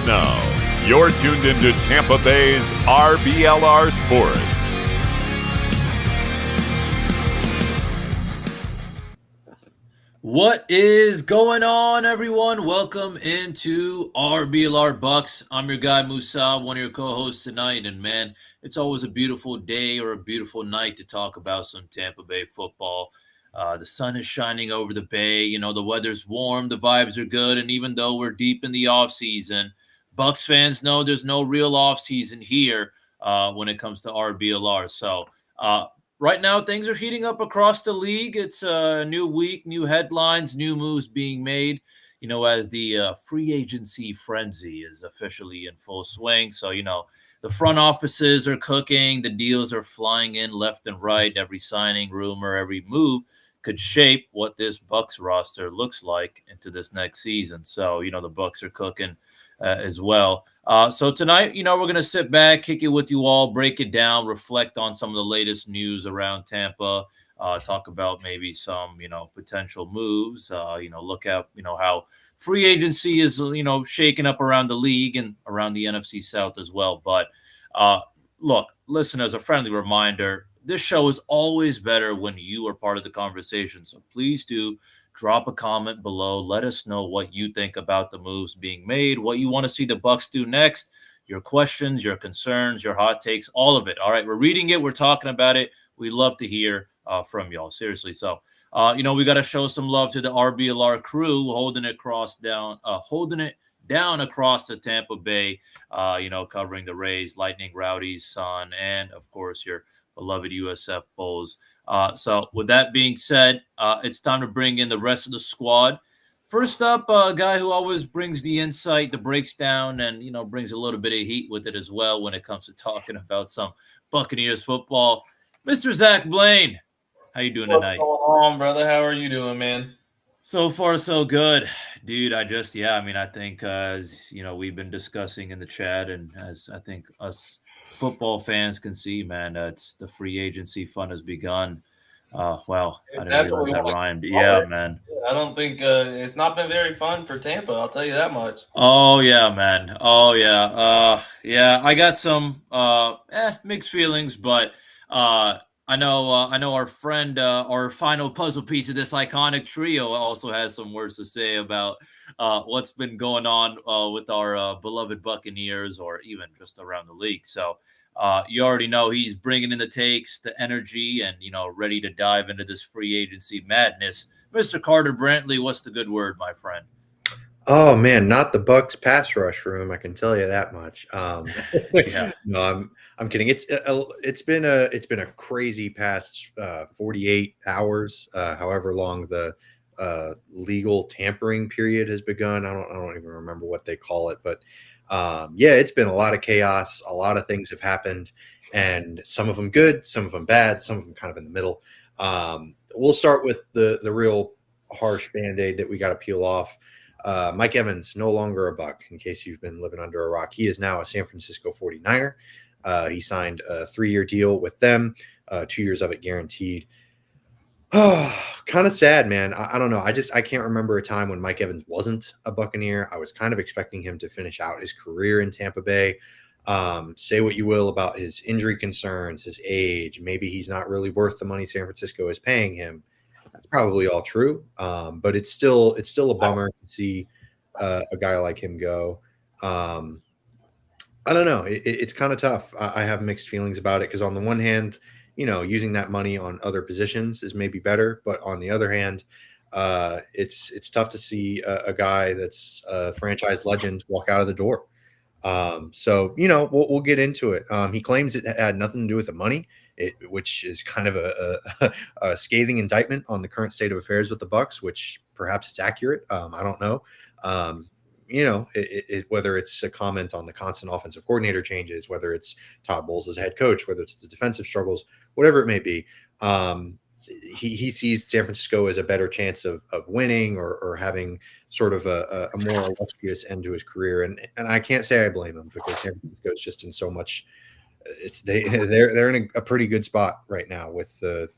Now, you're tuned into Tampa Bay's RBLR Sports. What is going on, everyone? Welcome into RBLR Bucs. I'm your guy, Musa, one of your co-hosts tonight. And man, it's always a beautiful day or a beautiful night to talk about some Tampa Bay football. The sun is shining over the Bay. You know, the weather's warm, the vibes are good. And even though we're deep in the offseason, Bucs fans know there's no real offseason here when it comes to RBLR. So, right now, things are heating up across the league. It's a new week, new headlines, new moves being made, you know, as the free agency frenzy is officially in full swing. So, you know, the front offices are cooking, the deals are flying in left and right. Every signing, rumor, every move could shape what this Bucs roster looks like into this next season. So, you know, the Bucs are cooking as well. So tonight, you know, we're going to sit back, kick it with you all, break it down, reflect on some of the latest news around Tampa, talk about maybe some, you know, potential moves, you know, look at, you know, how free agency is, you know, shaking up around the league and around the NFC South as well. But look, listeners, a friendly reminder, this show is always better when you are part of the conversation. So please do drop a comment below. Let us know what you think about the moves being made, what you want to see the Bucs do next, your questions, your concerns, your hot takes, all of it. All right, we're reading it. We're talking about it. We love to hear from y'all. Seriously. So, you know, we got to show some love to the RBLR crew holding it down across the Tampa Bay, you know, covering the Rays, Lightning, Rowdies, Sun, and of course your beloved USF Bulls. So with that being said, it's time to bring in the rest of the squad. First up, a guy who always brings the insight, the breaks down, and, you know, brings a little bit of heat with it as well when it comes to talking about some Buccaneers football. Mr. Zach Blaine, how you doing tonight? What's going on, brother? How are you doing, man? So far, so good, dude. I think, as you know, we've been discussing in the chat, and as I think us football fans can see, man, it's the free agency fun has begun. Well, I didn't realize that rhymed. Yeah, man. I don't think it's not been very fun for Tampa. I'll tell you that much. Oh yeah, man. Oh yeah. Yeah. I got some mixed feelings, but I know our friend, our final puzzle piece of this iconic trio, also has some words to say about what's been going on with our beloved Buccaneers, or even just around the league. So you already know he's bringing in the takes, the energy, and, you know, ready to dive into this free agency madness. Mr. Carter Brantley, what's the good word, my friend? Oh man, not the Bucs pass rush room. I can tell you that much. Yeah. No, I'm kidding. It's been a crazy past 48 hours, however long the legal tampering period has begun. I don't even remember what they call it, but yeah, it's been a lot of chaos. A lot of things have happened, and some of them good, some of them bad, some of them kind of in the middle. We'll start with the real harsh Band-Aid that we got to peel off. Mike Evans, no longer a Buc, in case you've been living under a rock. He is now a San Francisco 49er. He signed a 3-year deal with them, 2 years of it guaranteed. Oh, kind of sad, man. I don't know. I can't remember a time when Mike Evans wasn't a Buccaneer. I was kind of expecting him to finish out his career in Tampa Bay. Say what you will about his injury concerns, his age. Maybe he's not really worth the money San Francisco is paying him. That's probably all true. But it's still a bummer to see a guy like him go. I don't know. It's kind of tough. I have mixed feelings about it, because on the one hand, you know, using that money on other positions is maybe better, but on the other hand, it's tough to see a guy that's a franchise legend walk out of the door. So, you know, we'll get into it. He claims it had nothing to do with the money, which is kind of a scathing indictment on the current state of affairs with the Bucs, which perhaps it's accurate. I don't know. You know, whether it's a comment on the constant offensive coordinator changes, whether it's Todd Bowles as head coach, whether it's the defensive struggles, whatever it may be, he sees San Francisco as a better chance of winning or having sort of a more illustrious end to his career. And I can't say I blame him, because San Francisco is just in so much. They're in a pretty good spot right now with the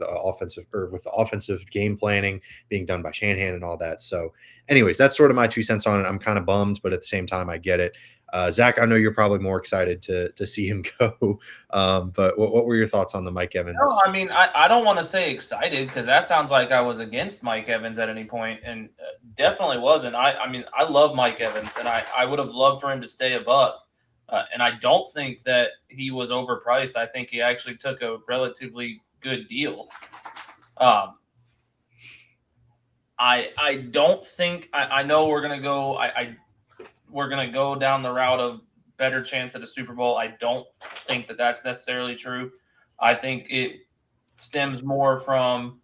offensive game planning being done by Shanahan and all that. So anyways, that's sort of my 2 cents on it. I'm kind of bummed, but at the same time, I get it. Zach, I know you're probably more excited to see him go, but what were your thoughts on the Mike Evans? No, I mean, I don't want to say excited because that sounds like I was against Mike Evans at any point, and definitely wasn't. I mean, I love Mike Evans, and I would have loved for him to stay a Buc. And I don't think that he was overpriced. I think he actually took a relatively good deal. I don't think I know we're gonna go. We're gonna go down the route of better chance at a Super Bowl. I don't think that that's necessarily true. I think it stems more from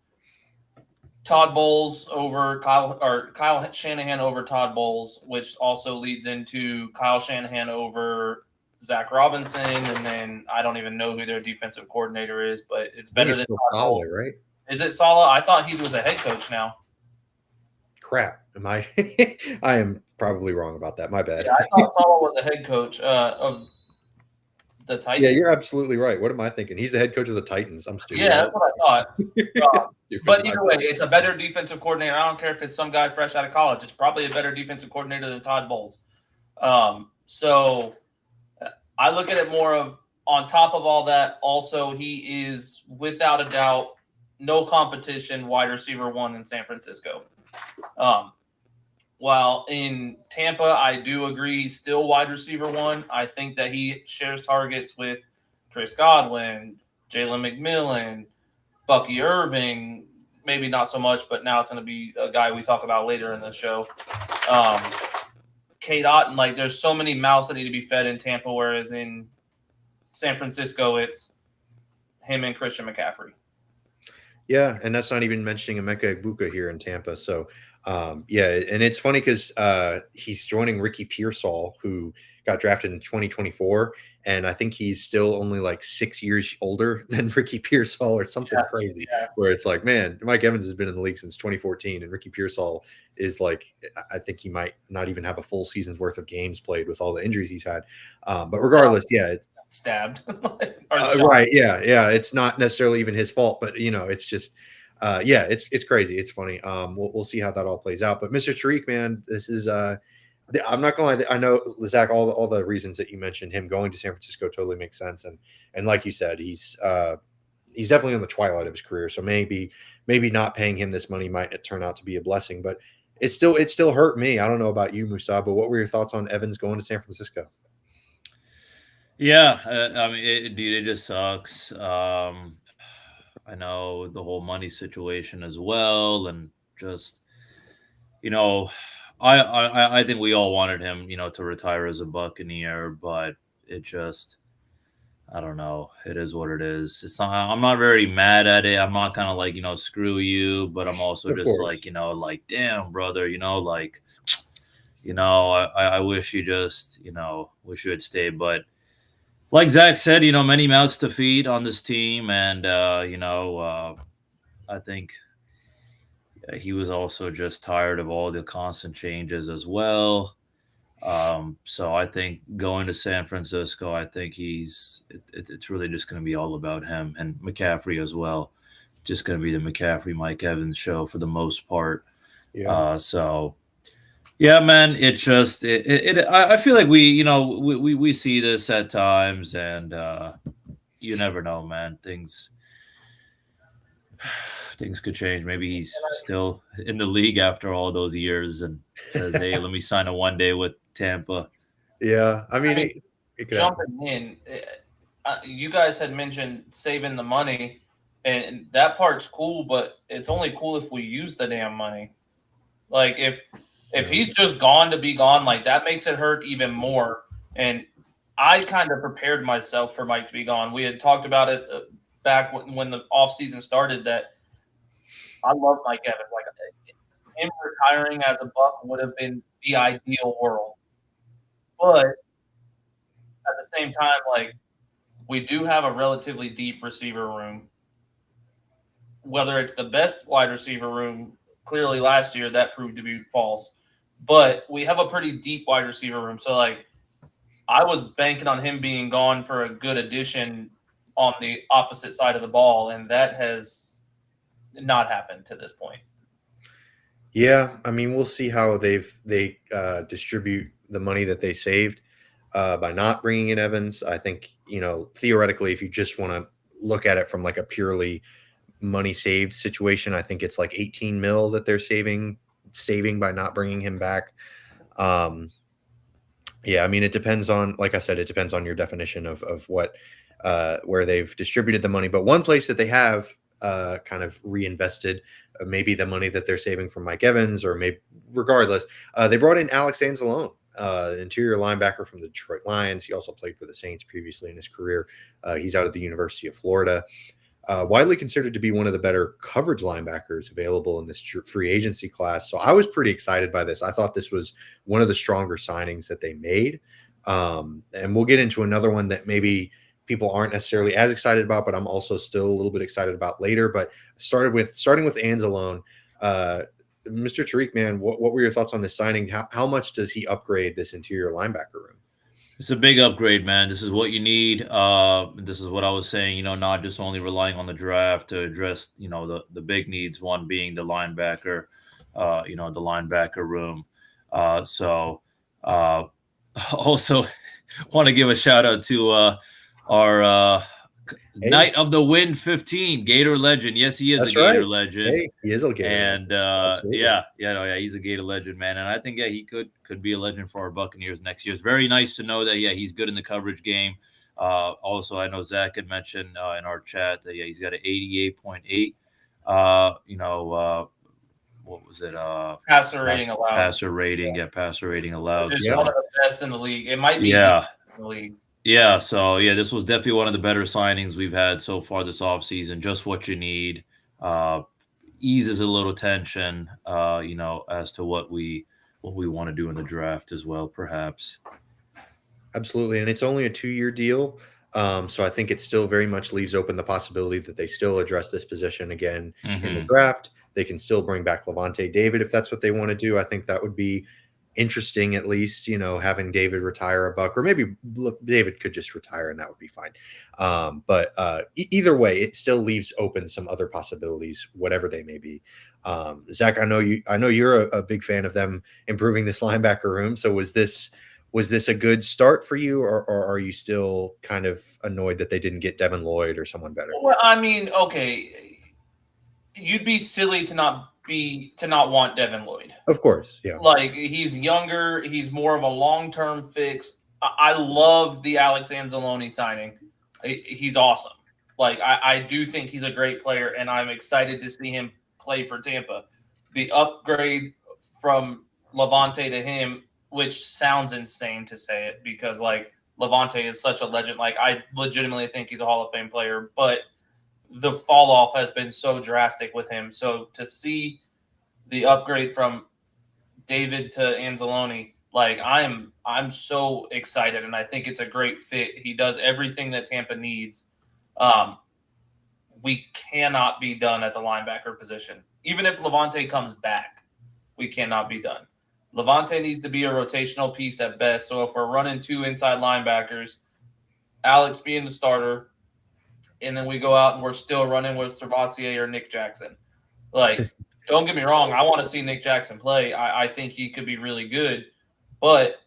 Todd Bowles over Kyle Shanahan over Todd Bowles, which also leads into Kyle Shanahan over Zach Robinson, and then I don't even know who their defensive coordinator is, but it's better than still Todd Saleh, Bowles. right? Is it Saleh? I thought he was a head coach now. Crap. Am I? I am probably wrong about that. My bad. Yeah, I thought Saleh was a head coach of the Titans. Yeah, you're absolutely right. What am I thinking? He's the head coach of the Titans. I'm stupid. Yeah, that's what I thought. Stupid. But either way, it's a better defensive coordinator. I don't care if it's some guy fresh out of college. It's probably a better defensive coordinator than Todd Bowles. So I look at it more of on top of all that, also he is without a doubt no competition wide receiver one in San Francisco. While in Tampa, I do agree he's still wide receiver one. I think that he shares targets with Chris Godwin, Jalen McMillan, Bucky Irving, maybe not so much, but now it's going to be a guy we talk about later in the show. Kate Otten, like there's so many mouths that need to be fed in Tampa, whereas in San Francisco, it's him and Christian McCaffrey. Yeah, and that's not even mentioning Emeka Egbuka here in Tampa. So, yeah, and it's funny because he's joining Ricky Pearsall, who got drafted in 2024, and I think he's still only like 6 years older than Ricky Pearsall or something crazy. Yeah. Where it's like, man, Mike Evans has been in the league since 2014, and Ricky Pearsall is like, I think he might not even have a full season's worth of games played with all the injuries he's had. But regardless, yeah. Stabbed. Right. Yeah. It's not necessarily even his fault, but it's just, yeah, it's crazy. It's funny. We'll see how that all plays out. But Mr. Tariq, man, this is, I'm not gonna lie. I know, Zach, all the reasons that you mentioned, him going to San Francisco totally makes sense. And like you said, he's definitely on the twilight of his career. So maybe not paying him this money might turn out to be a blessing, but it still hurt me. I don't know about you, Musa, but what were your thoughts on Evans going to San Francisco? Yeah, I mean, it just sucks. I know the whole money situation as well, and just I think we all wanted him, to retire as a Buccaneer, but it just, I don't know. It is what it is. It's not. I'm not very mad at it. I'm not kind of like screw you, but I'm also just like like damn brother, I wish you just wish you had stayed, but. Like Zach said, many mouths to feed on this team, and I think he was also just tired of all the constant changes as well. So I think going to San Francisco, I think it's really just going to be all about him and McCaffrey as well. Just going to be the McCaffrey Mike Evans show for the most part. Yeah. So. Yeah, man. It's just I feel like we see this at times, and you never know, man. Things could change. Maybe he's still in the league after all those years and says, "Hey, let me sign a 1 day with Tampa." Yeah, I mean, jumping in, you guys had mentioned saving the money, and that part's cool, but it's only cool if we use the damn money. Like if he's just gone to be gone, like that makes it hurt even more. And I kind of prepared myself for Mike to be gone. We had talked about it back when the offseason started that I love Mike Evans. Like him retiring as a Buc would have been the ideal world. But at the same time, like we do have a relatively deep receiver room. Whether it's the best wide receiver room, clearly last year that proved to be false. But we have a pretty deep wide receiver room. So, like, I was banking on him being gone for a good addition on the opposite side of the ball, and that has not happened to this point. Yeah, I mean, we'll see how they distribute the money that they saved. by not bringing in Evans. I think, theoretically, if you just want to look at it from like a purely money saved situation, I think it's like 18 mil that they're saving by not bringing him back. Yeah, I mean, it depends on, like I said, it depends on your definition of what, where they've distributed the money. But one place that they have kind of reinvested maybe the money that they're saving from Mike Evans, or maybe regardless, they brought in Alex Anzalone, interior linebacker from the Detroit Lions. He also played for the Saints previously in his career. He's out of the University of Florida. Widely considered to be one of the better coverage linebackers available in this free agency class. So I was pretty excited by this. I thought this was one of the stronger signings that they made. And we'll get into another one that maybe people aren't necessarily as excited about, but I'm also still a little bit excited about later. But starting with Anzalone, Mr. Tariq, man, what were your thoughts on this signing? How much does he upgrade this interior linebacker room? It's a big upgrade, man. This is what you need. This is what I was saying, not just only relying on the draft to address, the big needs, one being the linebacker, the linebacker room. Also want to give a shout out to our Night of the Wind 15 Gator legend. Yes, he is. That's a Gator legend. Hey, he is a Gator legend. He's a Gator legend, man. And I think he could be a legend for our Buccaneers next year. It's very nice to know that he's good in the coverage game. Also, I know Zach had mentioned in our chat that he's got an 88.8. What was it? Passer rating allowed. Passer rating allowed. Just one of the best in the league. It might be in the league. Yeah, so this was definitely one of the better signings we've had so far this offseason. Just what you need. Eases a little tension, as to what we want to do in the draft as well, perhaps. Absolutely, and it's only a 2-year deal, so I think it still very much leaves open the possibility that they still address this position again in the draft. They can still bring back Levante David if that's what they want to do. I think that would be interesting, at least, having David retire a Buck, or maybe David could just retire and that would be fine. But either way, it still leaves open some other possibilities, whatever they may be. Zach, I know you're a big fan of them improving this linebacker room. So was this a good start for you, or are you still kind of annoyed that they didn't get Devin Lloyd or someone better? Well, I mean, okay, you'd be silly to not want Devin Lloyd. Of course, yeah. Like, he's younger, he's more of a long-term fix. I love the Alex Anzalone signing. He's awesome. Like, I do think he's a great player, and I'm excited to see him play for Tampa. The upgrade from Levante to him, which sounds insane to say it because, like, Levante is such a legend. Like, I legitimately think he's a Hall of Fame player, but the fall off has been so drastic with him. So to see the upgrade from David to Anzalone, like, I'm so excited, and I think it's a great fit. He does everything that Tampa needs. We cannot be done at the linebacker position. Even if Levante comes back, we cannot be done. Levante needs to be a rotational piece at best. So if we're running 2 inside linebackers, Alex being the starter, and then we go out and we're still running with Servassier or Nick Jackson. Like, don't get me wrong, I want to see Nick Jackson play. I think he could be really good. But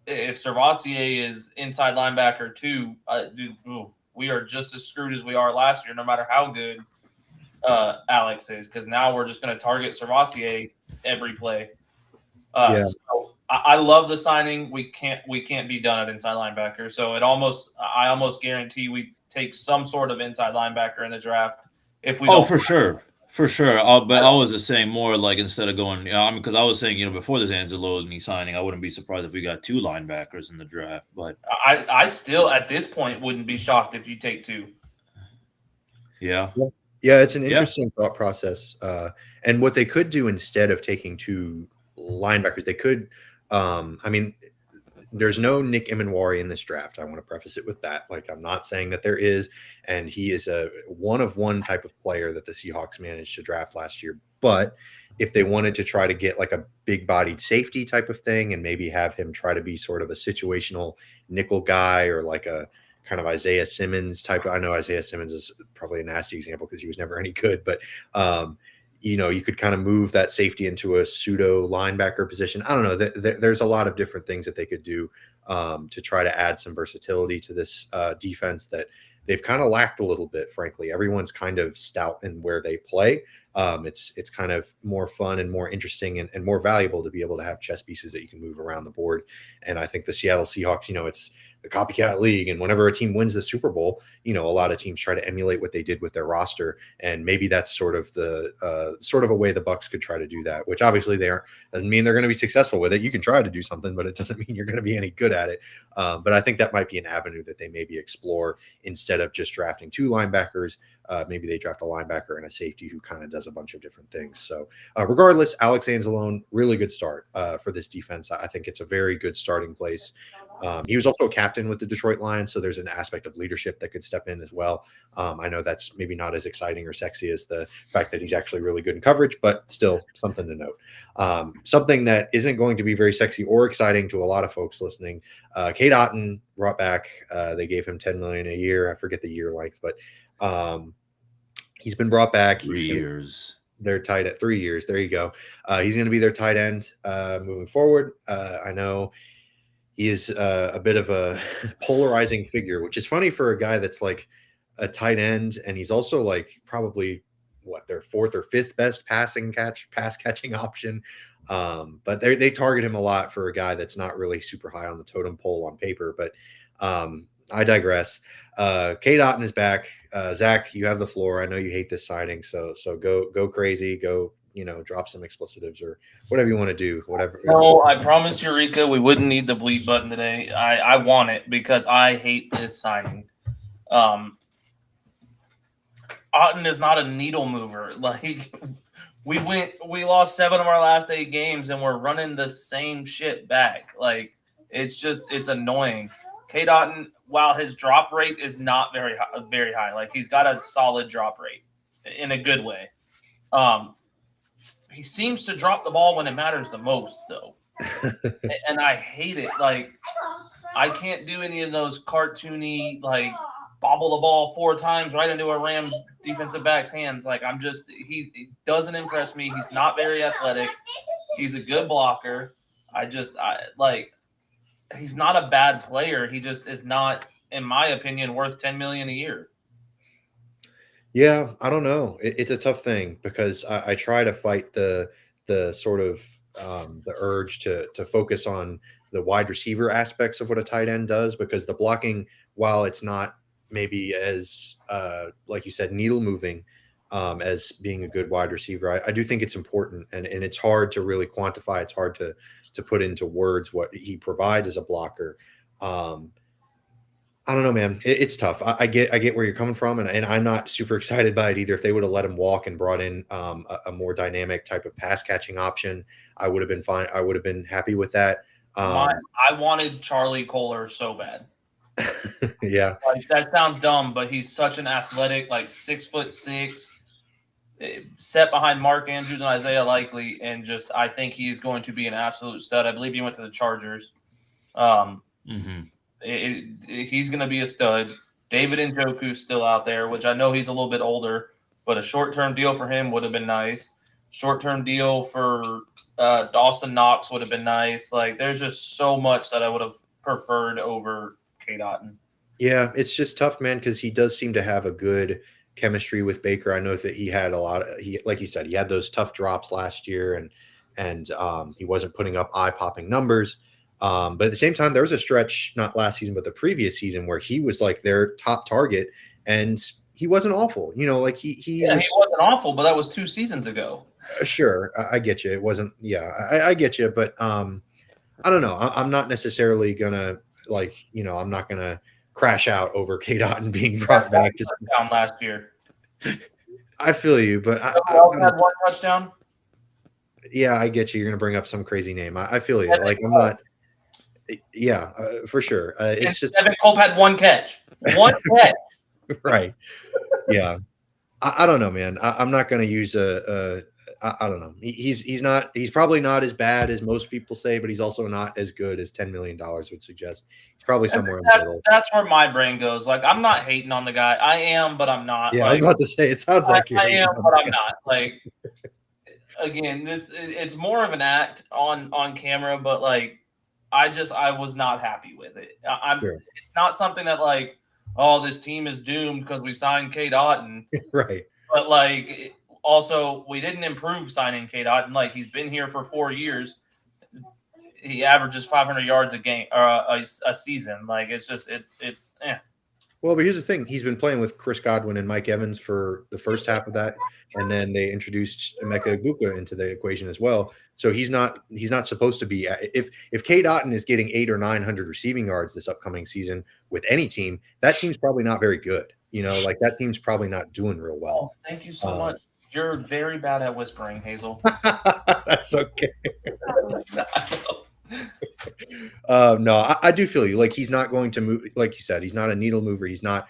if Servassier is inside linebacker too, we are just as screwed as we are last year, no matter how good Alex is, because now we're just going to target Servassier every play. So I love the signing. We can't be done at inside linebacker. So I almost guarantee we take some sort of inside linebacker in the draft if we don't. Oh, for sure. But I was just saying more like, instead of going, because I was saying, before this Anzalone signing, I wouldn't be surprised if we got 2 linebackers in the draft. But I still, at this point, wouldn't be shocked if you take 2. Yeah. Yeah, it's an interesting thought process. And what they could do instead of taking 2 linebackers, they could, there's no Nick Emanwari in this draft. I want to preface it with that. Like, I'm not saying that there is, and he is a one-of-one type of player that the Seahawks managed to draft last year. But if they wanted to try to get like a big-bodied safety type of thing and maybe have him try to be sort of a situational nickel guy, or like a kind of Isaiah Simmons type. I know Isaiah Simmons is probably a nasty example because he was never any good, but you could kind of move that safety into a pseudo linebacker position. I don't know. There's a lot of different things that they could do to try to add some versatility to this defense that they've kind of lacked a little bit, frankly. Everyone's kind of stout in where they play. It's kind of more fun and more interesting and more valuable to be able to have chess pieces that you can move around the board. And I think the Seattle Seahawks, it's the copycat league. And whenever a team wins the Super Bowl, a lot of teams try to emulate what they did with their roster. And maybe that's sort of a way the Bucs could try to do that, which obviously they aren't. Doesn't mean they're going to be successful with it. You can try to do something, but it doesn't mean you're going to be any good at it. But I think that might be an avenue that they maybe explore instead of just drafting 2 linebackers. Maybe they draft a linebacker and a safety who kind of does a bunch of different things. So regardless, Alex Anzalone, really good start for this defense. I think it's a very good starting place. He was also a captain with the Detroit Lions, so there's an aspect of leadership that could step in as well. I know that's maybe not as exciting or sexy as the fact that he's actually really good in coverage, but still something to note. Something that isn't going to be very sexy or exciting to a lot of folks listening. Cade Otton brought back. They gave him $10 million a year. I forget the year length, but he's been brought back. 3 years. They're tied at 3 years. There you go. He's going to be their tight end moving forward. I know he is a bit of a polarizing figure, which is funny for a guy that's like a tight end, and he's also like probably their 4th or 5th best pass catching option. But they target him a lot for a guy that's not really super high on the totem pole on paper. But I digress. Cade Otton is back. Zach, you have the floor. I know you hate this signing, so go crazy. Go, drop some explicitives or whatever you want to do. Whatever. No, I promised Eureka we wouldn't need the bleep button today. I want it because I hate this signing. Otton is not a needle mover. Like we lost 7 of our last 8 games and we're running the same shit back. Like it's annoying. Cade Otton, while his drop rate is not very high, like he's got a solid drop rate in a good way. He seems to drop the ball when it matters the most, though, and I hate it. Like I can't do any of those cartoony like bobble the ball 4 times right into a Rams defensive back's hands. Like he doesn't impress me. He's not very athletic. He's a good blocker. He's not a bad player. He just is not, in my opinion, worth $10 million a year. Yeah, I don't know. It's a tough thing because I try to fight the sort of the urge to focus on the wide receiver aspects of what a tight end does, because the blocking, while it's not maybe as like you said, needle moving as being a good wide receiver, I do think it's important, and it's hard to really quantify. It's hard to put into words what he provides as a blocker. I don't know, man. It's tough. I get where you're coming from, and I'm not super excited by it either. If they would have let him walk and brought in a more dynamic type of pass catching option, I would have been fine. I would have been happy with that. I wanted Charlie Kohler so bad. Yeah, like, that sounds dumb, but he's such an athletic, like 6'6", set behind Mark Andrews and Isaiah Likely, and just I think he's going to be an absolute stud. I believe he went to the Chargers. He's going to be a stud. David Njoku's still out there, which I know he's a little bit older, but a short-term deal for him would have been nice. Short-term deal for Dawson Knox would have been nice. Like, there's just so much that I would have preferred over Cade Otton. Yeah, it's just tough, man, because he does seem to have a good chemistry with Baker. I know that he had like you said, he had those tough drops last year, and he wasn't putting up eye-popping numbers. But at the same time, there was a stretch, not last season, but the previous season, where he was like their top target, and he wasn't awful. Like he wasn't awful, but that was 2 seasons ago. Sure, I get you. It wasn't. Yeah, I get you, but I don't know. I'm not necessarily gonna I'm not gonna crash out over Cade Otton being brought back. Just touchdown last year. I feel you, but I had 1 touchdown. Yeah, I get you. You're gonna bring up some crazy name. I feel you. Like I'm not. Yeah, for sure. It's just Evan Cope had 1 catch. 1 catch. Right. Yeah. I don't know, man. I'm not going to use I don't know. He's probably not as bad as most people say, but he's also not as good as $10 million would suggest. He's probably somewhere in the middle. That's where my brain goes. Like, I'm not hating on the guy. I am, but I'm not. Yeah, like, I was about to say, it sounds like I am, but I'm not. Like, again, it's more of an act on camera, but like I was not happy with it. Sure. It's not something that like, oh, this team is doomed because we signed K. Dotton. Right. But like also we didn't improve signing K. Dotton. Like he's been here for 4 years. He averages 500 yards a game or a season. Like it's just it's. Well, but here's the thing: he's been playing with Chris Godwin and Mike Evans for the first half of that, and then they introduced Emeka Egbuka into the equation as well. So he's not supposed to be. If K. Dotton is getting 800 or 900 receiving yards this upcoming season with any team, that team's probably not very good. You know, like that team's probably not doing real well. Oh, thank you so much. You're very bad at whispering, Hazel. That's okay. No, I do feel you. Like he's not going to move. Like you said, he's not a needle mover. He's not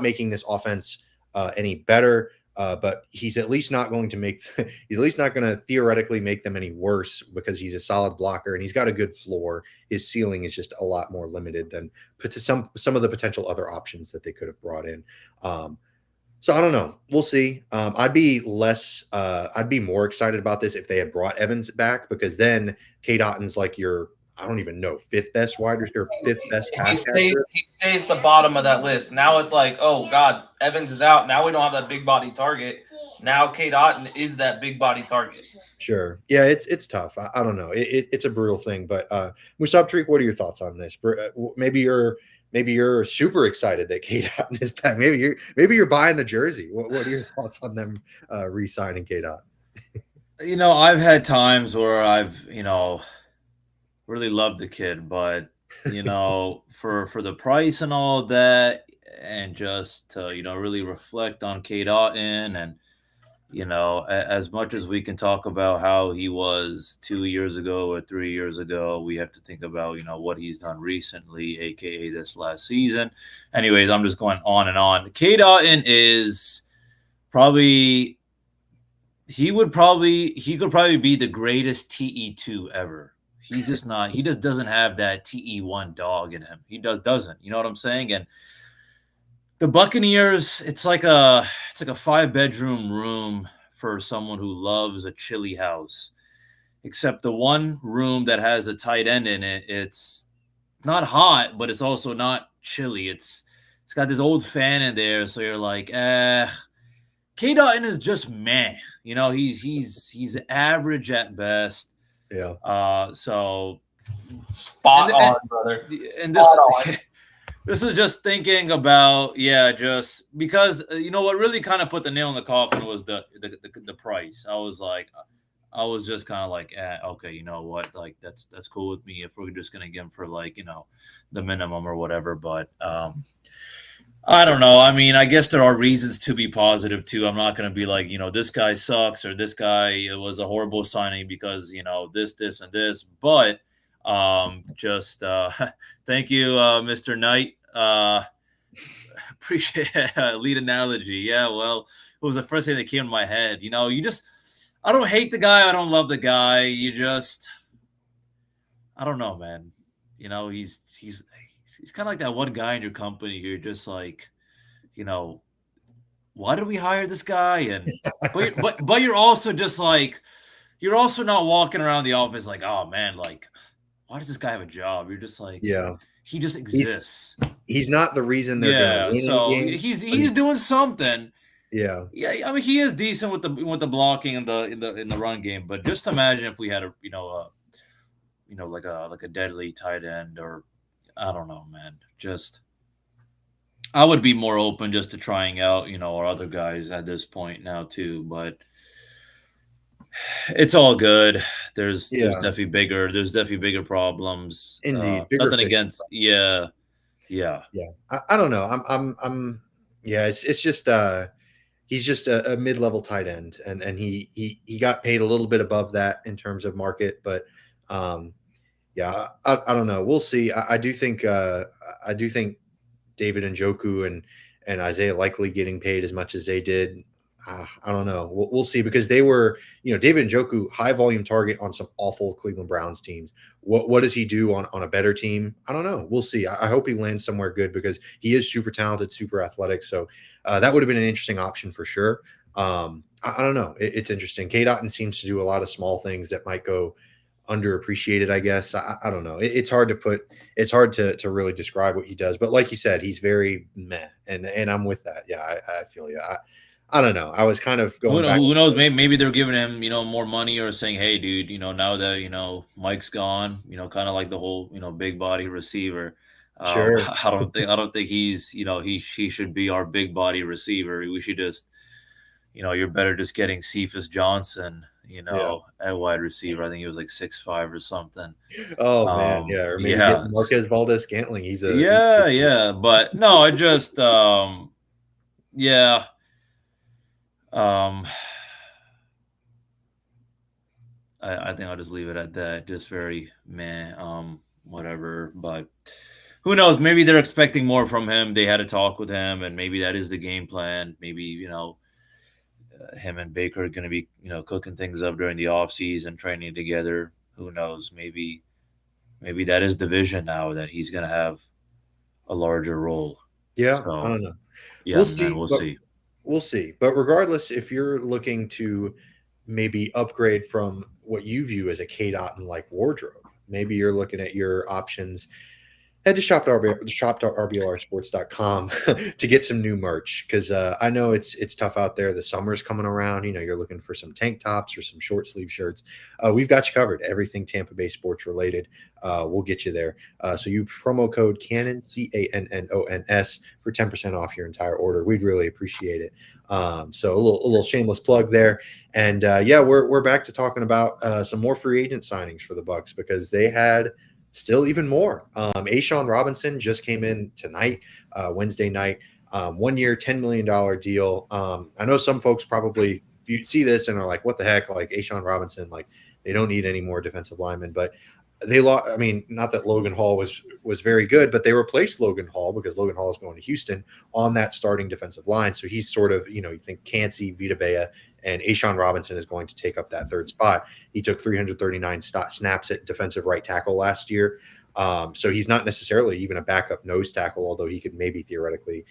making this offense any better. But he's at least not going to he's at least not going to theoretically make them any worse because he's a solid blocker and he's got a good floor. His ceiling is just a lot more limited than some of the potential other options that they could have brought in. So I don't know. We'll see. I'd be more excited about this if they had brought Evans back because then K. Dotton's like I don't even know, fifth best wide receiver, fifth best pass catcher. He stays the bottom of that list. Now it's like, oh God, Evans is out. Now we don't have that big body target. Now K. Dotton is that big body target. Sure. Yeah, it's tough. I don't know. It's a brutal thing. But Musab Tariq, what are your thoughts on this? Maybe you're super excited that K. Dotton is back. Maybe you're buying the jersey. What are your thoughts on them re-signing K. Dotton? I've had times where I've really loved the kid, but for the price and all of that, and just to really reflect on K. Dotton, and as much as we can talk about how he was 2 years ago or 3 years ago, we have to think about what he's done recently, aka this last season. Anyways, I'm just going on and on. K. Dotton is probably he could probably be the greatest TE2 ever. He's just not. He just doesn't have that TE1 dog in him. He doesn't. You know what I'm saying? And the Buccaneers, it's like a 5-bedroom room for someone who loves a chilly house. Except the one room that has a tight end in it, it's not hot, but it's also not chilly. It's got this old fan in there, so you're like, K. Dotton is just meh. He's average at best. Yeah. So spot on, brother. And this is just thinking about, just because what really kind of put the nail in the coffin was the price. I was just kind of like, okay, you know what? Like that's cool with me if we're just gonna get him for like the minimum or whatever. But I don't know. I mean, I guess there are reasons to be positive too. I'm not going to be like, this guy sucks or this guy was a horrible signing because, this, and this. But just thank you, Mr. Knight. Appreciate lead analogy. Yeah, well, it was the first thing that came to my head. I don't hate the guy. I don't love the guy. I don't know, man. He's kind of like that one guy in your company. You're just like, why did we hire this guy? And but you're also just like, you're also not walking around the office like, oh man, like, why does this guy have a job? You're just like, yeah, he just exists. He's not the reason they're going to win any games, he's doing something. Yeah. Yeah, I mean, he is decent with the blocking in the run game. But just imagine if we had like a deadly tight end, or I don't know, man. Just I would be more open just to trying out, our other guys at this point now too. But it's all good. There's definitely bigger problems. Indeed, nothing against. Yeah. I don't know. I'm. Yeah, it's just he's just a mid-level tight end, and he got paid a little bit above that in terms of market, but yeah, I don't know. We'll see. I do think David Njoku and Isaiah likely getting paid as much as they did. I don't know. We'll see, because they were, David Njoku, high volume target on some awful Cleveland Browns teams. What does he do on a better team? I don't know. We'll see. I hope he lands somewhere good, because he is super talented, super athletic. So that would have been an interesting option for sure. I don't know. It's interesting. K. Dotton seems to do a lot of small things that might go underappreciated, I guess. I don't know. It's hard to put. It's hard to really describe what he does. But like you said, he's very meh, and I'm with that. Yeah, I feel you. I don't know. I was kind of going back. Who knows? Maybe they're giving him, more money, or saying, "Hey, dude, now that Mike's gone, kind of like the whole, big body receiver. Sure. I don't think he's, he should be our big body receiver. We should just, you're better just getting Cephas Johnson, at wide receiver. I think he was like 6'5" or something. Oh man, yeah. Or maybe get Marquez Valdez-Scantling. He's yeah. But no, I just, yeah. I think I'll just leave it at that. Just very meh, whatever. But who knows? Maybe they're expecting more from him. They had a talk with him, and maybe that is the game plan. Maybe him and Baker are going to be cooking things up during the offseason, training together. Who knows? Maybe that is the vision now, that he's going to have a larger role. Yeah, So, I don't know. Yeah, We'll see. we'll see. We'll see. But regardless, if you're looking to maybe upgrade from what you view as a K. Dotton like wardrobe, maybe you're looking at your options. Head to shop.rblrsports.com to get some new merch, because I know it's tough out there. The summer's coming around. You're looking for some tank tops or some short sleeve shirts. We've got you covered. Everything Tampa Bay sports related. We'll get you there. So you promo code Cannon, CANNONS, for 10% off your entire order. We'd really appreciate it. So a little shameless plug there. And we're back to talking about some more free agent signings for the Bucs, because they had still even more. A'Shawn Robinson just came in tonight, Wednesday night. 1 year, $10 million deal. I know some folks probably, if you see this and are like, what the heck, like A'Shawn Robinson, like they don't need any more defensive linemen. But they lost. I mean, not that Logan Hall was very good, but they replaced Logan Hall, because Logan Hall is going to Houston, on that starting defensive line. So he's sort of, you think Cansey, Vita Vea, and A'Shawn Robinson is going to take up that third spot. He took 339 snaps at defensive right tackle last year. So he's not necessarily even a backup nose tackle, although he could maybe theoretically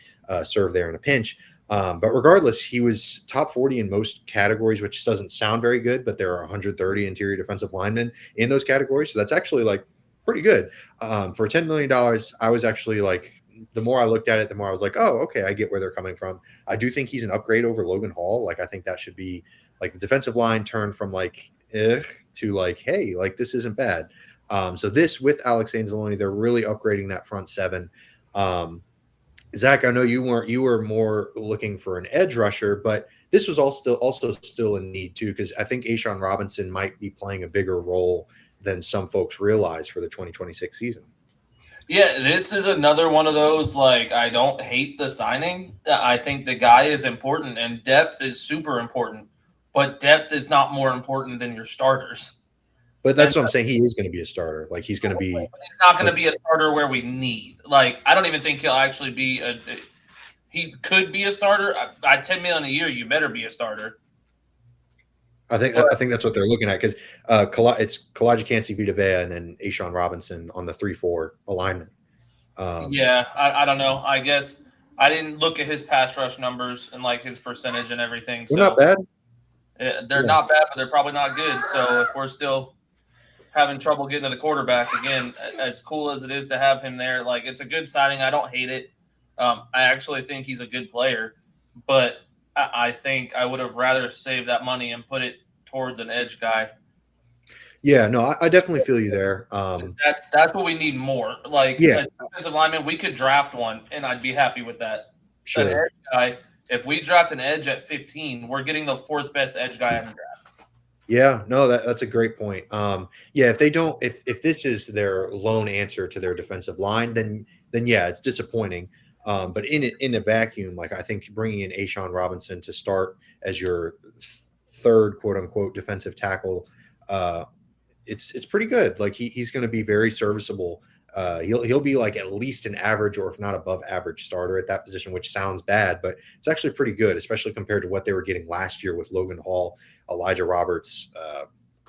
serve there in a pinch. But regardless, he was top 40 in most categories, which doesn't sound very good, but there are 130 interior defensive linemen in those categories. So that's actually like pretty good. For $10 million, I was actually like, the more I looked at it, the more I was like, oh, okay, I get where they're coming from. I do think he's an upgrade over Logan Hall. Like, I think that should be like the defensive line turned from like, to like, hey, like this isn't bad. So this with Alex Anzalone, they're really upgrading that front seven. Zach, I know you were more looking for an edge rusher, but this was also still in need too, because I think A'Shawn Robinson might be playing a bigger role than some folks realize for the 2026 season. Yeah, this is another one of those, like, I don't hate the signing. I think the guy is important, and depth is super important, but depth is not more important than your starters. But that's what I'm saying. He is going to be a starter. Like, he's going to be. He's not going to be a starter where we need. Like, I don't even think he'll actually be he could be a starter. At $10 million a year, you better be a starter. I think that's what they're looking at, because it's Kalijah Cansey, Vita Vea, and then A'Shawn Robinson on the 3-4 alignment. I don't know. I guess I didn't look at his pass rush numbers and like his percentage and everything. They're not bad. They're not bad, but they're probably not good. So if we're still having trouble getting to the quarterback, again, as cool as it is to have him there, like, it's a good signing. I don't hate it. I actually think he's a good player, but I think I would have rather saved that money and put it towards an edge guy. Yeah, no, I definitely feel you there. That's what we need more. Like, a defensive lineman, we could draft one, and I'd be happy with that. Sure. An edge guy, if we draft an edge at 15, we're getting the fourth best edge guy in the draft. Yeah, no, that's a great point. If they don't, if this is their lone answer to their defensive line, then yeah, it's disappointing. But in a vacuum, like, I think bringing in A'Shawn Robinson to start as your third quote unquote defensive tackle, it's pretty good. Like, he's going to be very serviceable. He'll be like at least an average, or if not above average, starter at that position, which sounds bad, but it's actually pretty good, especially compared to what they were getting last year with Logan Hall, Elijah Roberts,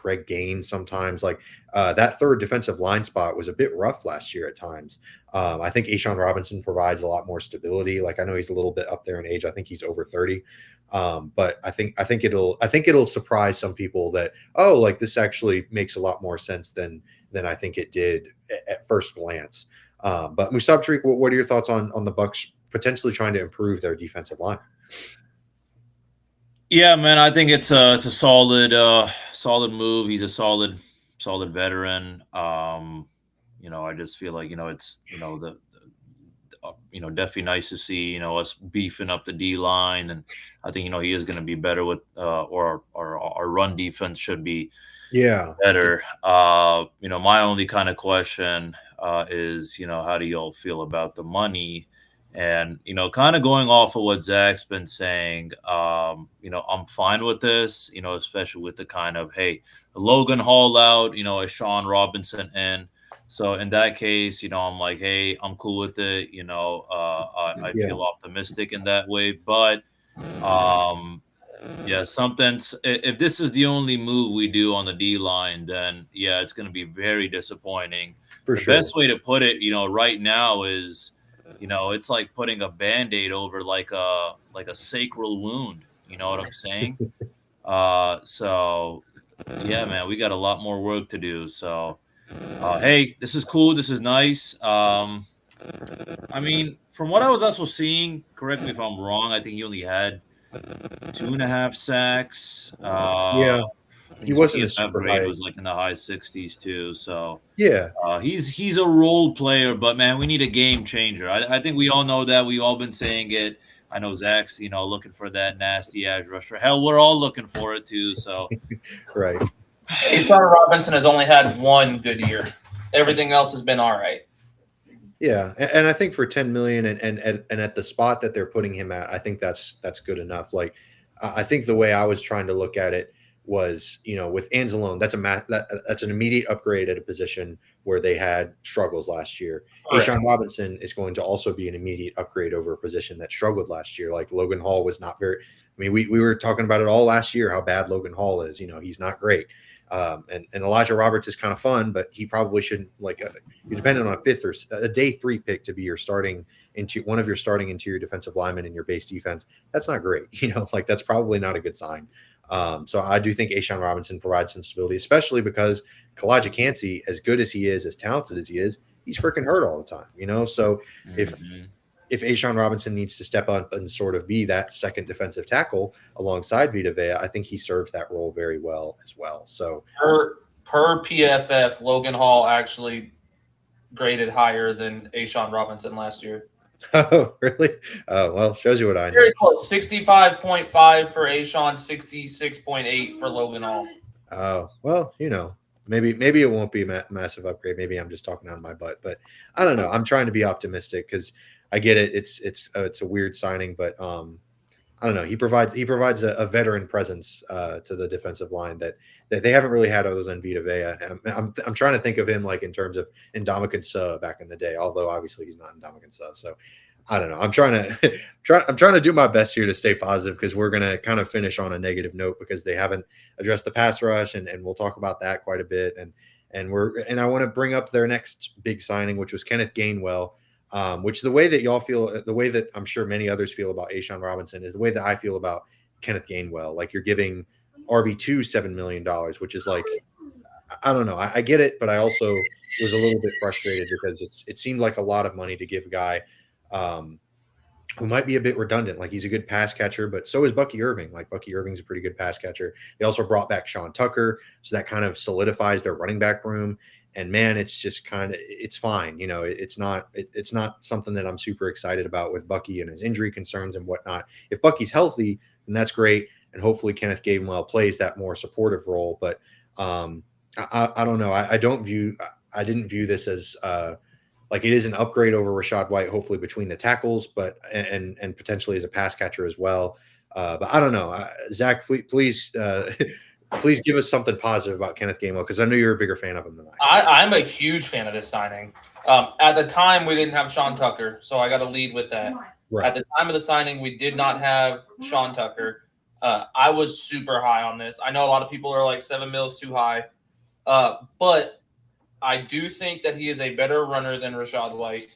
Craig Gaines sometimes. Like that third defensive line spot was a bit rough last year at times. I think A'Shawn Robinson provides a lot more stability. Like I know he's a little bit up there in age. I think he's over 30. But I think it'll surprise some people that, oh, like this actually makes a lot more sense than I think it did at first glance. But Musab Tariq, what are your thoughts on the Bucs potentially trying to improve their defensive line? Yeah, man, I think it's a solid move. He's a solid veteran. I just feel like it's definitely nice to see us beefing up the D line, and I think he is going to be better with or our run defense should be better. My only kind of question is how do y'all feel about the money? And kind of going off of what Zach's been saying, I'm fine with this, especially with the kind of Logan Hall out, A'Shawn Robinson in. So in that case, I'm like, hey, I'm cool with it. I feel optimistic in that way. But if this is the only move we do on the D line, then it's going to be very disappointing. The best way to put it, right now is, it's like putting a Band-Aid over like a sacral wound. You know what I'm saying? So yeah, man, we got a lot more work to do. So, hey, this is cool. This is nice. I mean, from what I was also seeing, correct me if I'm wrong, I think he only had 2.5 sacks. He wasn't his super grade high. was like in the high 60s too. So he's a role player, but man, we need a game changer. I think we all know that. We've all been saying it. I know Zach's looking for that nasty edge rusher. Hell, we're all looking for it too. So right. A'Shawn Robinson has only had one good year. Everything else has been all right. Yeah, and I think for $10 million and at the spot that they're putting him at, I think that's good enough. Like, I think the way I was trying to look at it was, with Anzalone, that's an immediate upgrade at a position where they had struggles last year. Right. A'Shawn Robinson is going to also be an immediate upgrade over a position that struggled last year. Like Logan Hall was not very. I mean, we were talking about it all last year how bad Logan Hall is. He's not great. And Elijah Roberts is kind of fun, but he probably shouldn't you're dependent on a 5th or a day 3 pick to be one of your starting interior defensive linemen in your base defense. That's not great. That's probably not a good sign. So I do think A'Shawn Robinson provides some stability, especially because Kalijah Kancey, as good as he is, as talented as he is, he's freaking hurt all the time, So if A'Shawn Robinson needs to step up and sort of be that second defensive tackle alongside Vita Vea, I think he serves that role very well as well. So per PFF, Logan Hall actually graded higher than A'Shawn Robinson last year. Oh, really? Oh, well, shows you what I know. Very close. 65.5 for A'Shawn, 66.8 for Logan Hall. Oh, well, maybe it won't be a massive upgrade. Maybe I'm just talking out of my butt, but I don't know. I'm trying to be optimistic because I get it. It's a weird signing, but I don't know. He provides a veteran presence to the defensive line that they haven't really had other than Vita Vea. I'm trying to think of him like in terms of Ndamukong Suh back in the day, although obviously he's not Ndamukong Suh. So I don't know. I'm trying to do my best here to stay positive because we're gonna kind of finish on a negative note because they haven't addressed the pass rush, and we'll talk about that quite a bit. And I want to bring up their next big signing, which was Kenneth Gainwell. Which the way that y'all feel, the way that I'm sure many others feel about A'Shawn Robinson is the way that I feel about Kenneth Gainwell. Like you're giving RB2 $7 million, which is like, I don't know. I get it, but I also was a little bit frustrated because it seemed like a lot of money to give a guy who might be a bit redundant. Like he's a good pass catcher, but so is Bucky Irving. Like Bucky Irving's a pretty good pass catcher. They also brought back Sean Tucker, so that kind of solidifies their running back room. And man, it's just it's fine. It's not something that I'm super excited about with Bucky and his injury concerns and whatnot. If Bucky's healthy, then that's great. And hopefully Kenneth Gainwell plays that more supportive role. But I don't know. I didn't view this as like it is an upgrade over Rachaad White, hopefully between the tackles, but and potentially as a pass catcher as well. But I don't know. Zach, please give us something positive about Kenneth Gainwell because I know you're a bigger fan of him than I am. I'm a huge fan of this signing. At the time, we didn't have Sean Tucker, so I got to lead with that. Right. At the time of the signing, we did not have Sean Tucker. I was super high on this. I know a lot of people are like 7 mils too high, but I do think that he is a better runner than Rachaad White,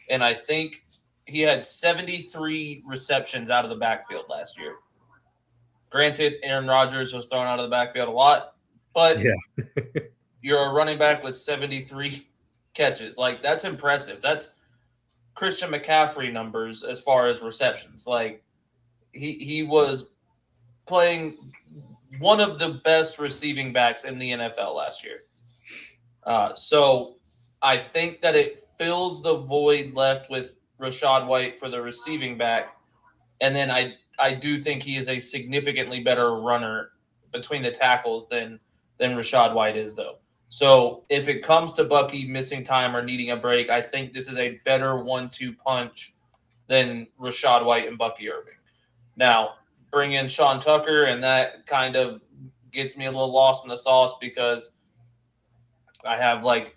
and I think he had 73 receptions out of the backfield last year. Granted, Aaron Rodgers was thrown out of the backfield a lot, but you're a running back with 73 catches. Like, that's impressive. That's Christian McCaffrey numbers as far as receptions. Like, he was playing one of the best receiving backs in the NFL last year. So I think that it fills the void left with Rachaad White for the receiving back. And then I do think he is a significantly better runner between the tackles than Rachaad White is, though. So if it comes to Bucky missing time or needing a break, I think this is a better 1-2 punch than Rachaad White and Bucky Irving. Now, bring in Sean Tucker, and that kind of gets me a little lost in the sauce because I have like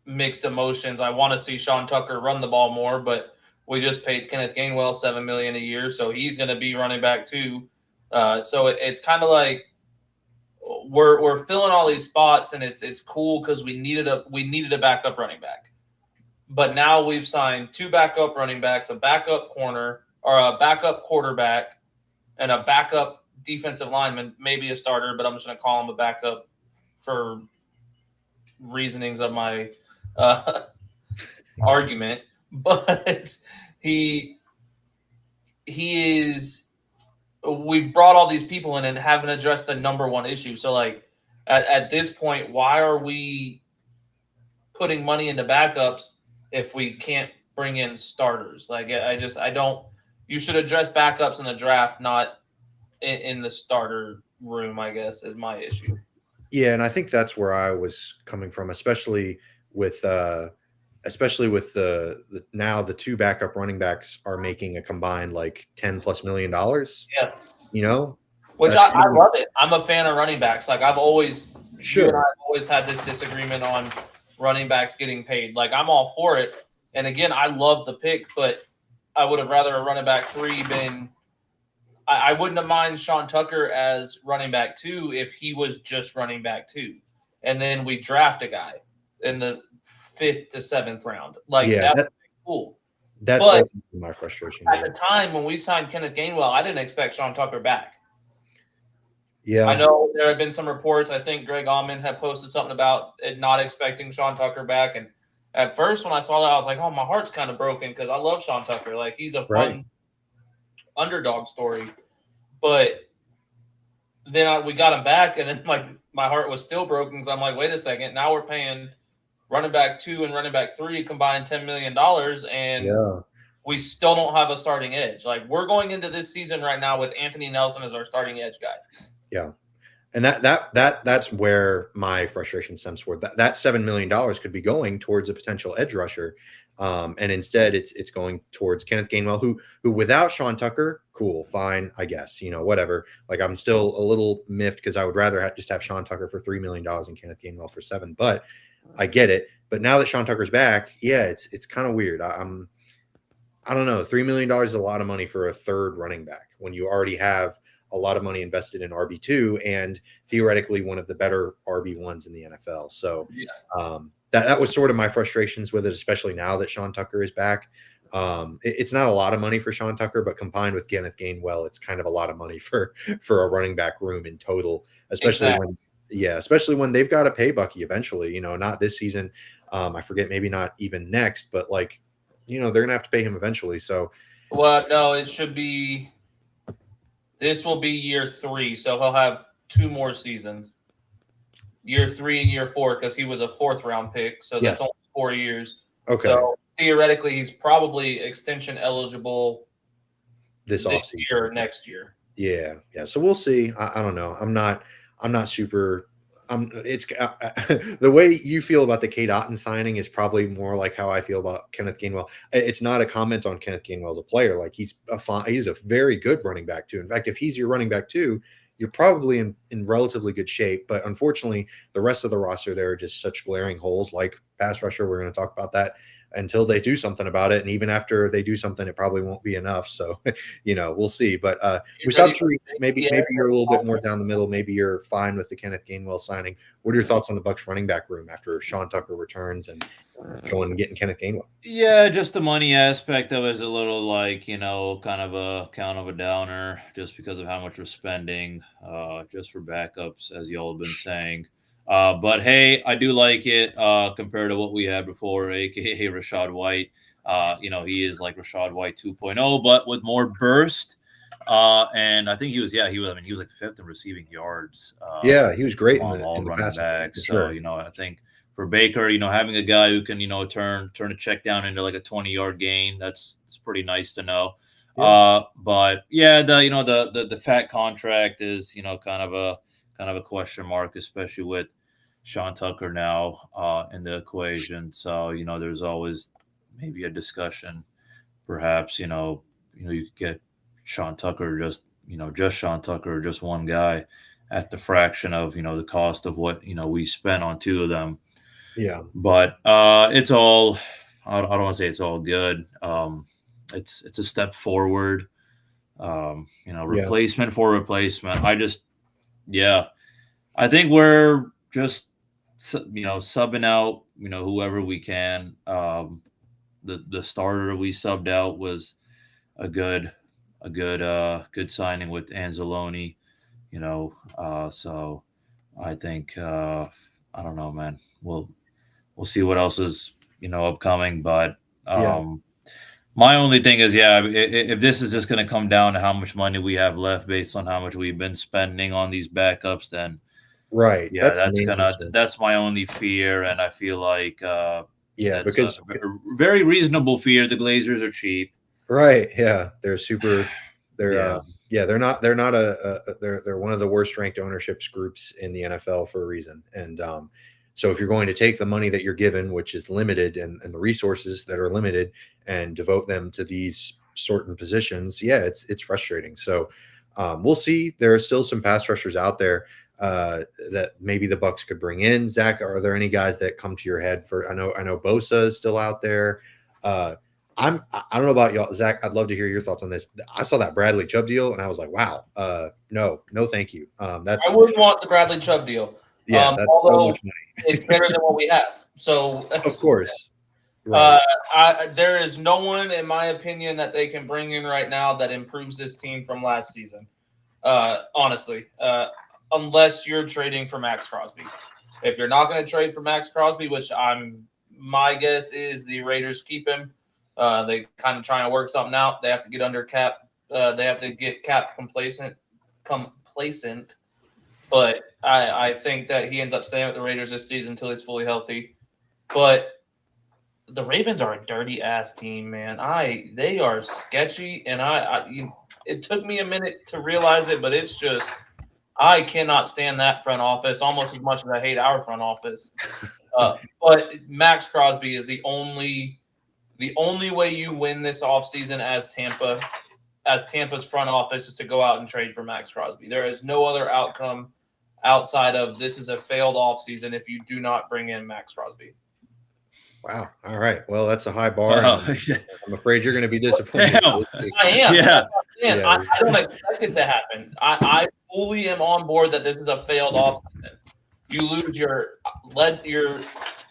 mixed emotions. I want to see Sean Tucker run the ball more, but we just paid Kenneth Gainwell $7 million a year, so he's going to be running back too. So it's kind of like we're filling all these spots, and it's cool because we needed a backup running back. But now we've signed 2 backup running backs, a backup corner or a backup quarterback, and a backup defensive lineman, maybe a starter, but I'm just going to call him a backup for reasonings of my argument. But he is – we've brought all these people in and haven't addressed the number one issue. So, like, at this point, why are we putting money into backups if we can't bring in starters? Like, I don't – you should address backups in the draft, not in the starter room, I guess, is my issue. Yeah, and I think that's where I was coming from, especially with the now the 2 backup running backs are making a combined like $10+ million. Yeah, you know, which I love it. I'm a fan of running backs. Like I've always had this disagreement on running backs getting paid. Like I'm all for it, and again, I love the pick, but I would have rather a running back 3 been. I wouldn't have mind Sean Tucker as running back 2 if he was just running back 2, and then we draft a guy in the 5th to 7th round. Like that's cool. That's also my frustration. At the time when we signed Kenneth Gainwell, I didn't expect Sean Tucker back. Yeah, I know there have been some reports. I think Greg Allman had posted something about it not expecting Sean Tucker back, and at first when I saw that, I was like, "Oh, my heart's kind of broken," because I love Sean Tucker. Like he's a fun underdog story. But then we got him back, and then my heart was still broken because I'm like, wait a second, now we're paying running back 2 and running back 3 combined $10 million, and we still don't have a starting edge. Like we're going into this season right now with Anthony Nelson as our starting edge guy. Yeah, and that's where my frustration stems for. That $7 million could be going towards a potential edge rusher. And instead it's going towards Kenneth Gainwell, who without Sean Tucker, cool, fine, I guess, whatever. Like I'm still a little miffed because I would rather just have Sean Tucker for $3 million and Kenneth Gainwell for $7 million, but I get it. But now that Sean Tucker's back, it's kind of weird. I don't know. $3 million is a lot of money for a third running back when you already have a lot of money invested in RB2 and theoretically one of the better RB1s in the NFL. So, that was sort of my frustrations with it, especially now that Sean Tucker is back. It's not a lot of money for Sean Tucker, but combined with Kenneth Gainwell, it's kind of a lot of money for a running back room in total, especially when they've got to pay Bucky eventually, not this season. I forget, maybe not even next, but like, they're going to have to pay him eventually. So, well, no, this will be year 3. So he'll have 2 more seasons. Year 3 and year 4, because he was a 4th round pick, so that's only 4 years. Okay. So theoretically, he's probably extension eligible this offseason year or next year. Yeah. So we'll see. I don't know. I'm not super. It's the way you feel about the Cade Otton signing is probably more like how I feel about Kenneth Gainwell. It's not a comment on Kenneth Gainwell as a player. Like he's a very good running back too. In fact, if he's your running back too, you're probably in relatively good shape. But unfortunately, the rest of the roster, there are just such glaring holes like pass rusher. We're going to talk about that until they do something about it. And even after they do something, it probably won't be enough. So, we'll see. But maybe you're a little bit more down the middle. Maybe you're fine with the Kenneth Gainwell signing. What are your thoughts on the Bucs running back room after Sean Tucker returns and going and getting Kenneth Gainwell? Yeah, just the money aspect of it is a little kind of a count of a downer just because of how much we're spending just for backups, as y'all have been saying. But hey, I do like it compared to what we had before, aka Rachaad White. He is like Rachaad White 2.0, but with more burst. And I think he was like fifth in receiving yards. He was great among all in the running backs. So, sure. I think for Baker, having a guy who can, turn a check down into like a 20-yard gain, it's pretty nice to know. Yeah. But yeah, the fat contract is, kind of a question mark, especially with Sean Tucker now in the equation. So, there's always maybe a discussion, perhaps, you could get Sean Tucker, just Sean Tucker, just one guy at the fraction of, the cost of what, we spent on two of them. Yeah. But it's all, I don't want to say it's all good. It's a step forward, replacement for replacement. I think we're just, subbing out, whoever we can. The starter we subbed out was a good signing with Anzalone, so I think, I don't know, man, we'll see what else is, upcoming, but my only thing is, if this is just going to come down to how much money we have left based on how much we've been spending on these backups, then right. That's my only fear. And I feel like, because a very reasonable fear. The Glazers are cheap. Right. Yeah. They're they're one of the worst ranked ownerships groups in the NFL for a reason. And, so if you're going to take the money that you're given, which is limited, and the resources that are limited, and devote them to these certain positions, it's frustrating. So we'll see. There are still some pass rushers out there that maybe the Bucs could bring in. Zach, are there any guys that come to your head? I know Bosa is still out there. I don't know about y'all, Zach. I'd love to hear your thoughts on this. I saw that Bradley Chubb deal, and I was like, wow, no, thank you. I wouldn't want the Bradley Chubb deal. Yeah, that's so much money. It's better than what we have. So, of course, right. There is no one, in my opinion, that they can bring in right now that improves this team from last season. Honestly, unless you're trading for Max Crosby. If you're not going to trade for Max Crosby, which my guess is the Raiders keep him. They kind of trying to work something out. They have to get under cap. They have to get cap complacent. But I think that he ends up staying with the Raiders this season until he's fully healthy. But the Ravens are a dirty ass team, man. They are sketchy, and it took me a minute to realize it, but it's just I cannot stand that front office almost as much as I hate our front office. But Max Crosby is the only way you win this offseason as Tampa's front office is to go out and trade for Max Crosby. There is no other outcome outside of this is a failed offseason if you do not bring in Max Crosby. Wow. All right. Well, that's a high bar. I'm afraid you're going to be disappointed. Damn. I am. Yeah. I don't expect it to happen. I fully am on board that this is a failed offseason. You lose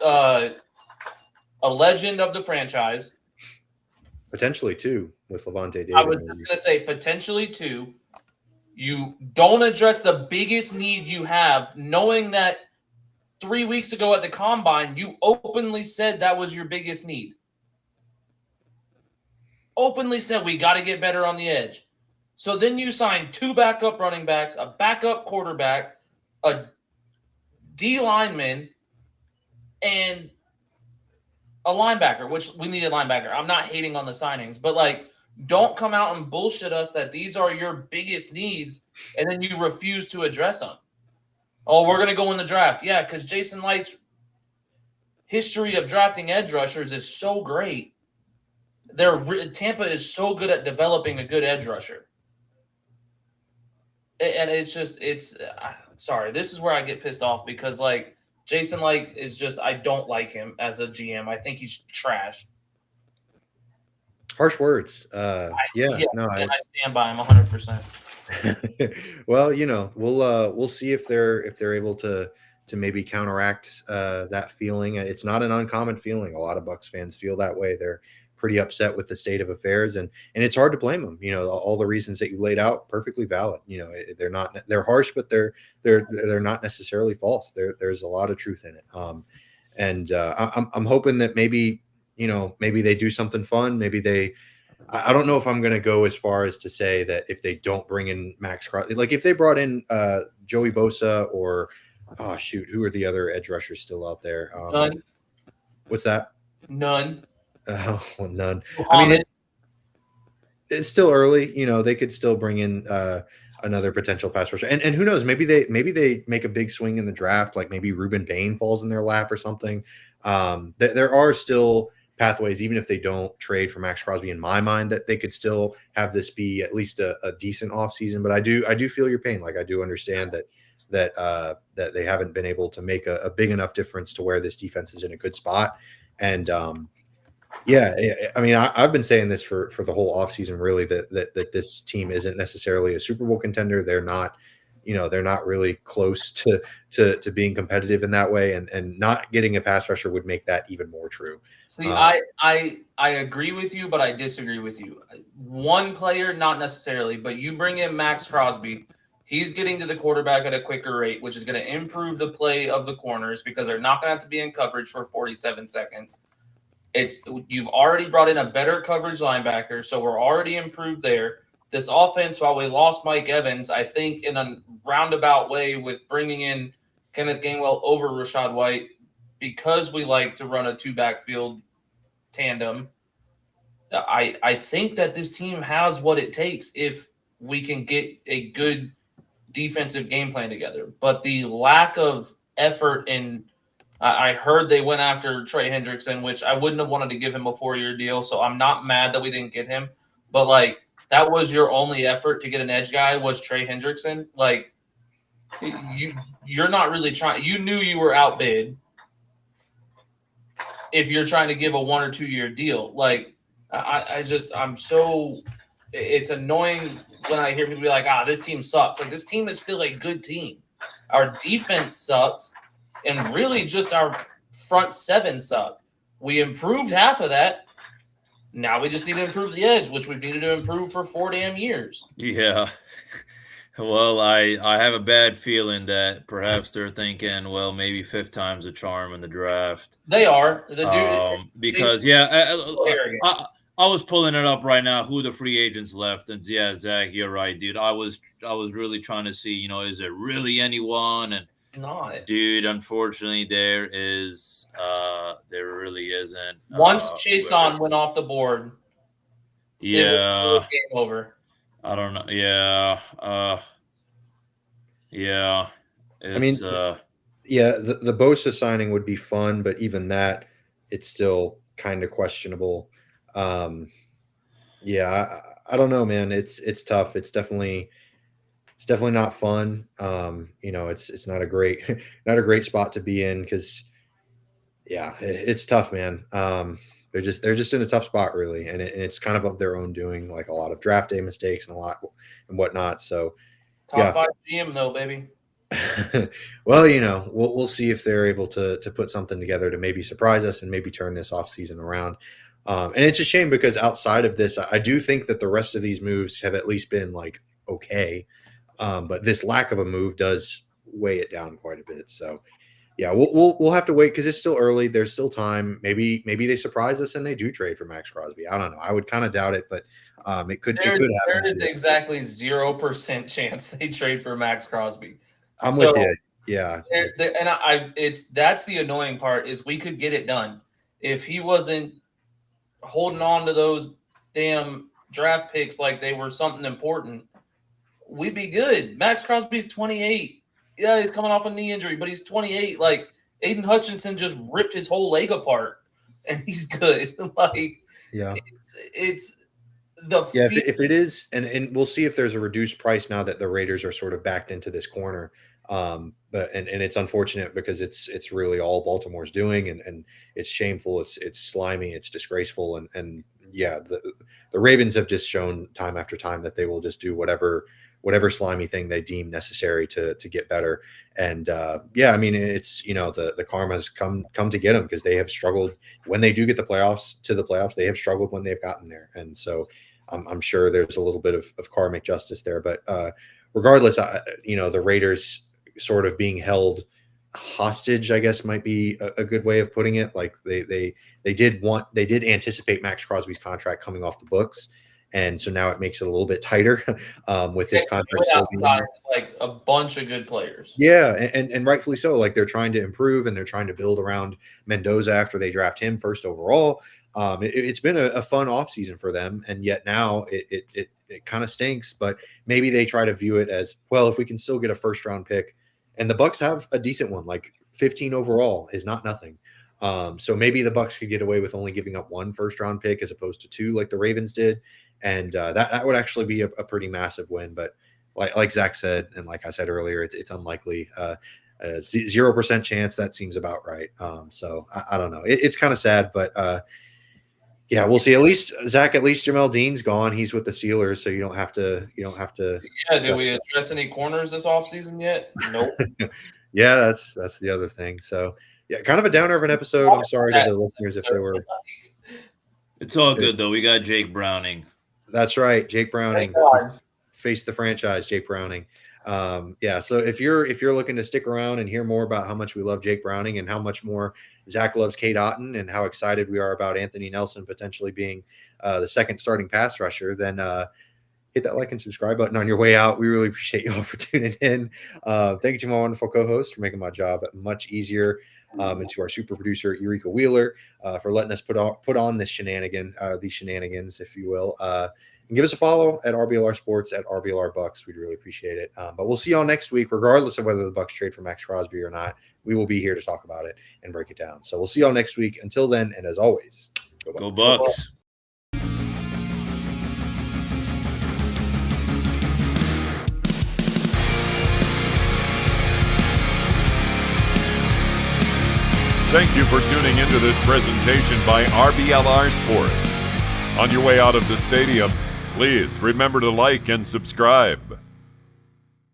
a legend of the franchise. Potentially two with Levante David. I was just going to say potentially two. You don't address the biggest need you have, knowing that 3 weeks ago at the Combine, you openly said that was your biggest need. Openly said we got to get better on the edge. So then you sign two backup running backs, a backup quarterback, a D lineman, and a linebacker, which we need a linebacker. I'm not hating on the signings, but don't come out and bullshit us that these are your biggest needs and then you refuse to address them. Oh, we're going to go in the draft. Yeah, because Jason Light's history of drafting edge rushers is so great. Tampa is so good at developing a good edge rusher. And sorry, this is where I get pissed off because Jason Light is just, I don't like him as a GM. I think he's trash. Harsh words. Yeah, No, and I it's stand by him 100%. well, we'll see if they're able to maybe counteract that feeling. It's not an uncommon feeling. A lot of Bucs fans feel that way. They're pretty upset with the state of affairs, and it's hard to blame them. All the reasons that you laid out, perfectly valid. They're harsh, but they're not necessarily false. There's a lot of truth in it. And I'm hoping that maybe they do something fun. I don't know if I'm going to go as far as to say that if they don't bring in Max Crosby, like if they brought in Joey Bosa or, oh shoot, who are the other edge rushers still out there? None. What's that? None. Well, none. I mean, Muhammad. it's still early. They could still bring in another potential pass rusher, and who knows? Maybe they make a big swing in the draft, like maybe Ruben Bain falls in their lap or something. There are still pathways, even if they don't trade for Max Crosby, in my mind, that they could still have this be at least a decent offseason. But I do feel your pain. Like I do understand that they haven't been able to make a big enough difference to where this defense is in a good spot. And yeah, I mean, I've been saying this for the whole offseason, really, that this team isn't necessarily a Super Bowl contender. They're not, they're not really close to being competitive in that way, and not getting a pass rusher would make that even more true. See, I agree with you, but I disagree with you. One player, not necessarily, but you bring in Max Crosby, he's getting to the quarterback at a quicker rate, which is going to improve the play of the corners because they're not going to have to be in coverage for 47 seconds. You've already brought in a better coverage linebacker, so we're already improved there. This offense, while we lost Mike Evans, I think in a roundabout way with bringing in Kenneth Gainwell over Rachaad White, because we like to run a two-backfield tandem, I think that this team has what it takes if we can get a good defensive game plan together. But the lack of effort in I heard they went after Trey Hendrickson, which I wouldn't have wanted to give him a 4-year deal, so I'm not mad that we didn't get him. But, that was your only effort to get an edge guy was Trey Hendrickson. You're not really trying – you knew you were outbid if you're trying to give a 1 or 2 year deal. I'm so – it's annoying when I hear people be like, this team sucks. This team is still a good team. Our defense sucks. And really just our front seven suck. We improved half of that. Now we just need to improve the edge, which we've needed to improve for 4 damn years. Yeah. Well, I have a bad feeling that perhaps they're thinking, well, maybe 5th time's a charm in the draft. They are. Because, I was pulling it up right now, who the free agents left. And, yeah, Zach, you're right, dude. I was really trying to see, is there really anyone? And not. Dude, unfortunately, there really isn't. Once Chason went off the board, yeah, it was game over. I don't know. Yeah, yeah. I mean, the Bosa signing would be fun, but even that, it's still kind of questionable. I don't know, man. It's tough. It's definitely not fun. It's not a great spot to be in because, it's tough, man. They're just in a tough spot, really, and it's kind of their own doing, like a lot of draft day mistakes and whatnot. So, top 5 GM though, baby. Well, we'll see if they're able to put something together to maybe surprise us and maybe turn this offseason around. And it's a shame because outside of this, I do think that the rest of these moves have at least been okay. But this lack of a move does weigh it down quite a bit. So, we'll have to wait because it's still early. There's still time. Maybe they surprise us and they do trade for Max Crosby. I don't know. I would kind of doubt it, but it could happen. There is exactly 0% chance they trade for Max Crosby. I'm with you. Yeah. That's the annoying part is we could get it done if he wasn't holding on to those damn draft picks like they were something important. We'd be good. Max Crosby's 28. Yeah, he's coming off a knee injury, but he's 28. Aiden Hutchinson just ripped his whole leg apart, and he's good. It's the if it is, and we'll see if there's a reduced price now that the Raiders are sort of backed into this corner. But it's unfortunate because it's really all Baltimore's doing, and it's shameful. It's slimy. It's disgraceful, and the Ravens have just shown time after time that they will just do whatever slimy thing they deem necessary to get better. And I mean, it's, the karma's come to get them, because they have struggled when they do get to the playoffs. They have struggled when they've gotten there. And so I'm sure there's a little bit of karmic justice there. But regardless, the Raiders sort of being held hostage, I guess, might be a good way of putting it. Like they did anticipate Max Crosby's contract coming off the books. And so now it makes it a little bit tighter with his contract. Outside, like a bunch of good players. Yeah, and rightfully so. Like, they're trying to improve, and they're trying to build around Mendoza after they draft him first overall. It's been a fun offseason for them, and yet now it kind of stinks. But maybe they try to view it as, well, if we can still get a first round pick, and the Bucs have a decent one, like 15 overall is not nothing. So maybe the Bucs could get away with only giving up 1 first round pick as opposed to 2 like the Ravens did. And that would actually be a pretty massive win. But like Zach said, and like I said earlier, it's unlikely. 0% chance. That seems about right. So I don't know. It's kind of sad, but yeah, we'll see. At least Jamel Dean's gone. He's with the Steelers, so you don't have to. Yeah. Did we address any corners this offseason yet? Nope. Yeah, that's the other thing. So yeah, kind of a downer of an episode. I'm sorry to the listeners if they were. It's all good though. We got Jake Browning. That's right, Jake Browning. Face the franchise, Jake Browning. So if you're looking to stick around and hear more about how much we love Jake Browning and how much more Zach loves Cade Otton and how excited we are about Anthony Nelson potentially being the second starting pass rusher, then hit that like and subscribe button on your way out. We really appreciate y'all for tuning in. Thank you to my wonderful co-host for making my job much easier. And to our super producer Eureka Wheeler for letting us put on these shenanigans, if you will. And give us a follow at RBLR Sports, at RBLR Bucs. We'd really appreciate it. But we'll see y'all next week, regardless of whether the Bucs trade for Max Crosby or not. We will be here to talk about it and break it down. So we'll see y'all next week. Until then, and as always, go Bucs. Thank you for tuning into this presentation by RBLR Sports. On your way out of the stadium, please remember to like and subscribe.